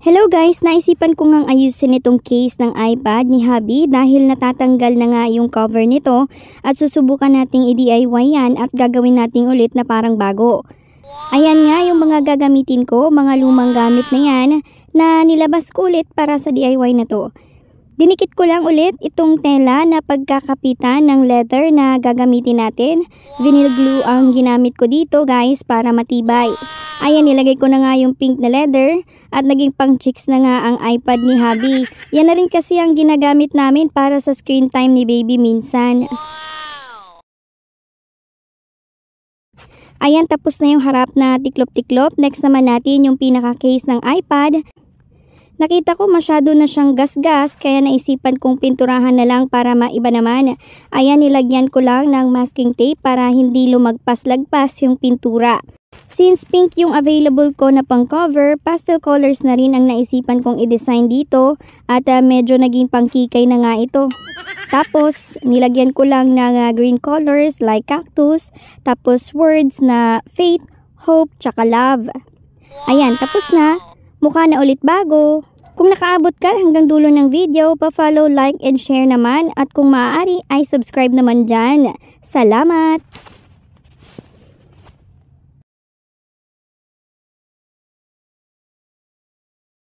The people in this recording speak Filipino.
Hello guys, naisipan ko ngang ayusin itong case ng iPad ni hubby dahil natatanggal na nga yung cover nito at susubukan nating i-DIY yan at gagawin nating ulit na parang bago. Ayan nga yung mga gagamitin ko, mga lumang gamit na yan na nilabas ko ulit para sa DIY na to. Dinikit ko lang ulit itong tela na pagkakapitan ng leather na gagamitin natin. Vinyl glue ang ginamit ko dito guys para matibay. Ayan, nilagay ko na nga yung pink na leather at naging pang chicks na nga ang iPad ni hubby. Yan na rin kasi ang ginagamit namin para sa screen time ni baby minsan. Ayan, tapos na yung harap na tiklop-tiklop. Next naman natin yung pinaka-case ng iPad. Nakita ko masyado na siyang gas-gas kaya naisipan kong pinturahan na lang para maiba naman. Ayan, nilagyan ko lang ng masking tape para hindi lumagpas-lagpas yung pintura. Since pink yung available ko na pang cover, pastel colors na rin ang naisipan kong i-design dito at medyo naging pangkikay na nga ito. Tapos, nilagyan ko lang ng green colors like cactus, tapos words na faith, hope, tsaka love. Ayan, tapos na. Mukha na ulit bago. Kung nakaabot ka hanggang dulo ng video, pa-follow, like, and share naman. At kung maaari ay subscribe naman dyan. Salamat!